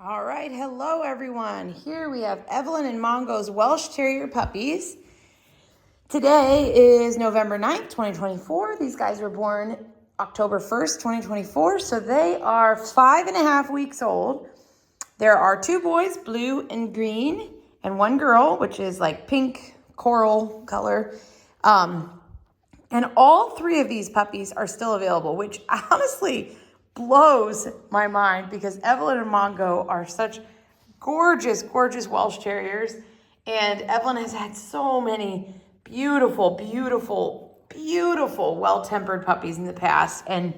All right, hello everyone. Here we have Evelynn-Mongo's Welsh Terrier puppies. Today is November 9th, 2024. These guys were born October 1st, 2024, so they are 5.5 weeks old. There are two boys, blue and green, and one girl, which is like pink coral color. And all three of these puppies are still available, which honestly blows my mind because Evelynn-Mongo are such gorgeous, gorgeous Welsh Terriers. And Evelyn has had so many beautiful, beautiful, beautiful, well-tempered puppies in the past. And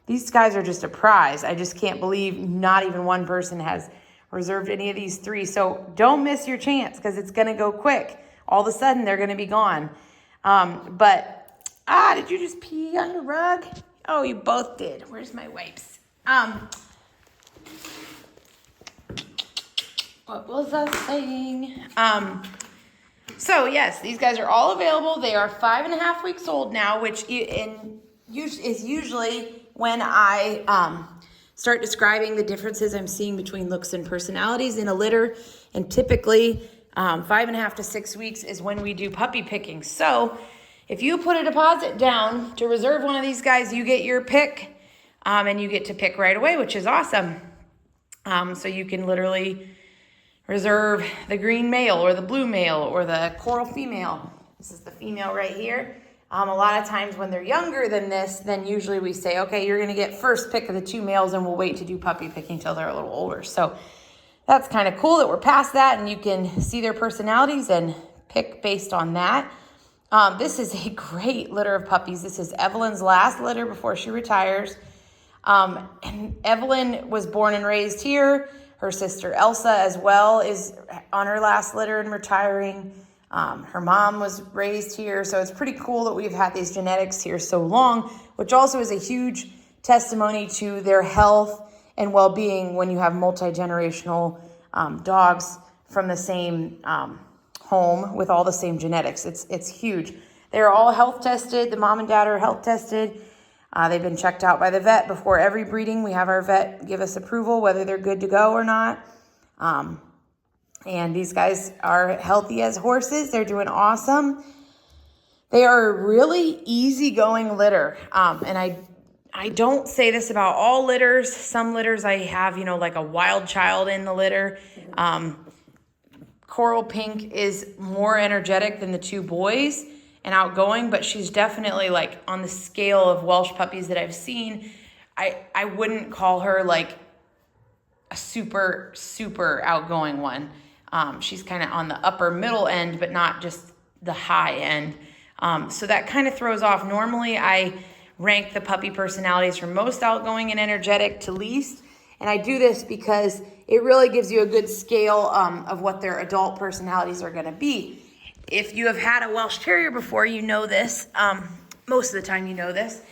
these guys are just a prize. I just can't believe not even one person has reserved any of these three. So don't miss your chance because it's going to go quick. All of a sudden, they're going to be gone. Did you just pee on the rug? Oh, you both did. Where's my wipes? What was I saying? So yes, these guys are all available. They are 5.5 weeks old now, which is usually when I start describing the differences I'm seeing between looks and personalities in a litter. And typically 5.5 to 6 weeks is when we do puppy picking. So if you put a deposit down to reserve one of these guys, you get your pick, and you get to pick right away, which is awesome. So you can literally reserve the green male or the blue male or the coral female. This is the female right here. A lot of times when they're younger than this, then usually we say, okay, you're going to get first pick of the two males and we'll wait to do puppy picking till they're a little older. So that's kind of cool that we're past that and you can see their personalities and pick based on that. This is a great litter of puppies. This is Evelyn's last litter before she retires. And Evelyn was born and raised here. Her sister Elsa as well is on her last litter and retiring. Her mom was raised here. So it's pretty cool that we've had these genetics here so long, which also is a huge testimony to their health and well-being when you have multi-generational dogs from the same home with all the same genetics. It's huge. They're all health tested. The mom and dad are health tested. They've been checked out by the vet before every breeding. We have our vet give us approval whether they're good to go or not. And these guys are healthy as horses. They're doing awesome. They are a really easygoing litter. And I don't say this about all litters. Some litters I have, like a wild child in the litter. Coral Pink is more energetic than the two boys and outgoing, but she's definitely like on the scale of Welsh puppies that I've seen. I wouldn't call her like a super, super outgoing one. She's kind of on the upper middle end, but not just the high end. So that kind of throws off. Normally I rank the puppy personalities from most outgoing and energetic to least. And I do this because it really gives you a good scale of what their adult personalities are going to be. If you have had a Welsh Terrier before, you know this. Most of the time you know this.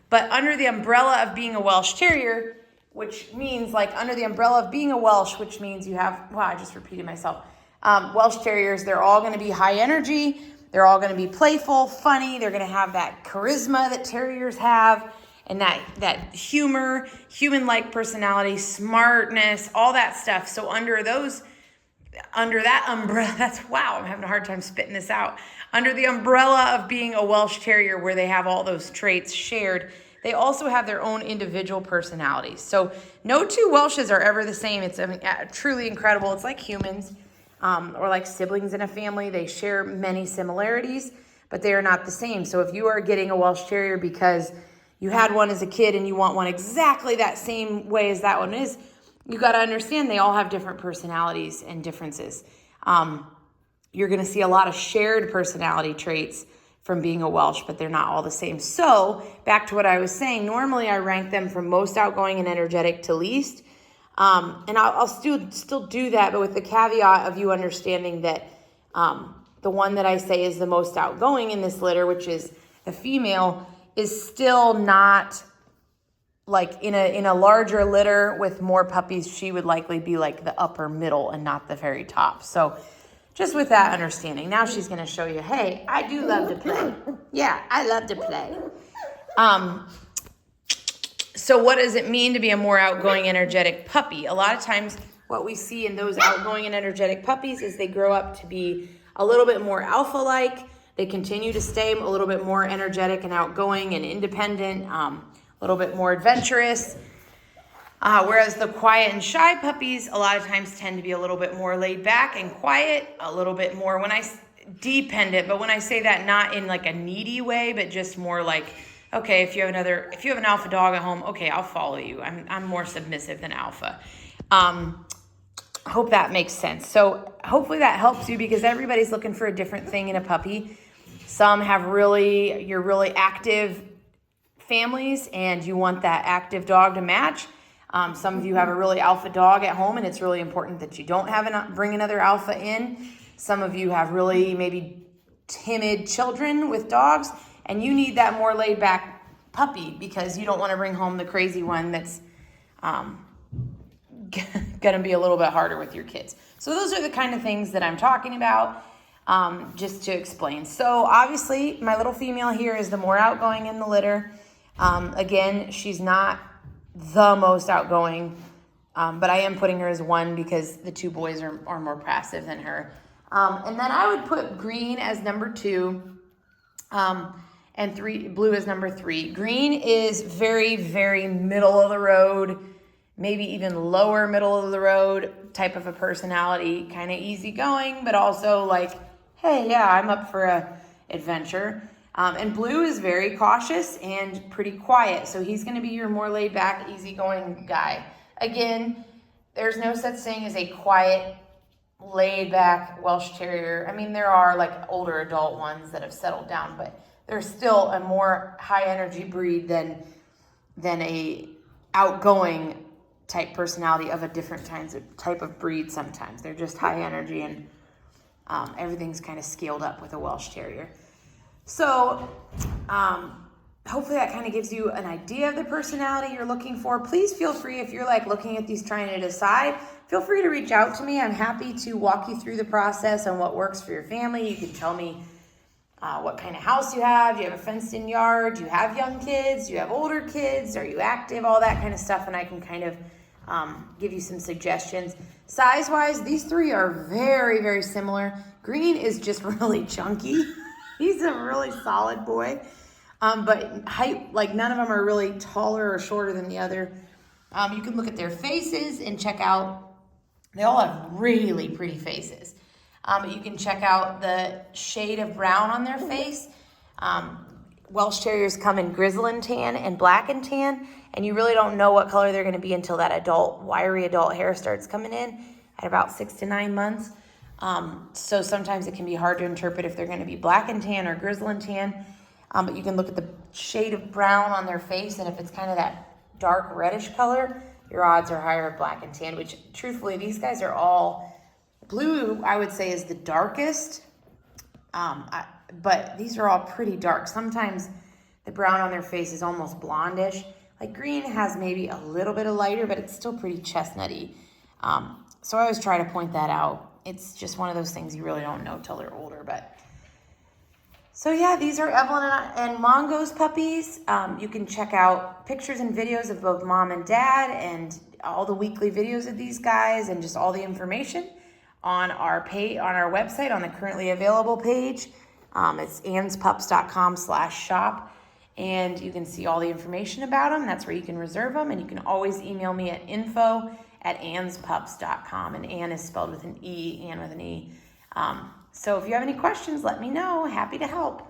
But under the umbrella of being a Welsh Terrier, which means under the umbrella of being a Welsh, which means you have, I just repeated myself. Welsh Terriers, they're all going to be high energy. They're all going to be playful, funny. They're going to have that charisma that Terriers have. And that humor, human-like personality, smartness, all that stuff. So under that umbrella, I'm having a hard time spitting this out. Under the umbrella of being a Welsh Terrier where they have all those traits shared, they also have their own individual personalities. So no two Welshes are ever the same. It's truly incredible. It's like humans or like siblings in a family. They share many similarities, but they are not the same. So if you are getting a Welsh Terrier because you had one as a kid and you want one exactly that same way as that one is, you got to understand they all have different personalities and differences. You're going to see a lot of shared personality traits from being a Welsh, but they're not all the same. So back to what I was saying, normally I rank them from most outgoing and energetic to least. And I'll still do that, but with the caveat of you understanding that the one that I say is the most outgoing in this litter, which is the female, is still not like in a larger litter with more puppies. She would likely be like the upper middle and not the very top. So just with that understanding, now she's going to show you, hey, I do love to play. Yeah, I love to play. So what does it mean to be a more outgoing, energetic puppy? A lot of times what we see in those outgoing and energetic puppies is they grow up to be a little bit more alpha-like. They continue to stay a little bit more energetic and outgoing and independent, a little bit more adventurous. Whereas the quiet and shy puppies a lot of times tend to be a little bit more laid back and quiet, a little bit more dependent. But when I say that, not in like a needy way, but just more like, okay, if you have an alpha dog at home, okay, I'll follow you. I'm more submissive than alpha. Hope that makes sense. So hopefully that helps you, because everybody's looking for a different thing in a puppy. Some have you're really active families and you want that active dog to match. Some of you have a really alpha dog at home and it's really important that you don't bring another alpha in. Some of you have really maybe timid children with dogs and you need that more laid back puppy because you don't want to bring home the crazy one that's going to be a little bit harder with your kids. So those are the kind of things that I'm talking about, just to explain. So obviously my little female here is the more outgoing in the litter. Again, she's not the most outgoing, but I am putting her as 1 because the 2 boys are more passive than her. And then I would put Green as number 2, and Blue as number 3. Green is very, very middle of the road, maybe even lower middle of the road type of a personality, kind of easygoing, but also like, hey, yeah, I'm up for a adventure. And Blue is very cautious and pretty quiet. So he's going to be your more laid back, easygoing guy. Again, there's no such thing as a quiet, laid back Welsh Terrier. I mean, there are like older adult ones that have settled down, but they're still a more high energy breed than a outgoing type personality of a different type of breed. Sometimes they're just high energy and everything's kind of scaled up with a Welsh Terrier. So hopefully that kind of gives you an idea of the personality you're looking for. Please feel free, if you're like looking at these trying to decide, feel free to reach out to me. I'm happy to walk you through the process and what works for your family. You can tell me what kind of house you have. Do you have a fenced in yard? Do you have young kids? Do you have older kids? Are you active? All that kind of stuff. And I can kind of give you some suggestions. Size-wise, these 3 are very, very similar. Green is just really chunky. He's a really solid boy. But height, like none of them are really taller or shorter than the other. You can look at their faces and check out, they all have really pretty faces. But you can check out the shade of brown on their face. Welsh Terriers come in grizzle and tan and black and tan, and you really don't know what color they're going to be until that wiry adult hair starts coming in at about 6 to 9 months. So sometimes it can be hard to interpret if they're going to be black and tan or grizzle and tan. But you can look at the shade of brown on their face, and if it's kind of that dark reddish color, your odds are higher of black and tan, which truthfully, these guys are all Blue, I would say, is the darkest, but these are all pretty dark. Sometimes the brown on their face is almost blondish. Like Green has maybe a little bit of lighter, but it's still pretty chestnutty. So I always try to point that out. It's just one of those things you really don't know till they're older. But so yeah, these are Evelynn-Mongo's puppies. You can check out pictures and videos of both mom and dad and all the weekly videos of these guys and just all the information on our website, on the currently available page. It's anspups.com/shop, and you can see all the information about them. That's where you can reserve them, and you can always email me at info@anspups.com, and Ann is spelled with an E, Ann with an E. So if you have any questions, let me know. Happy to help.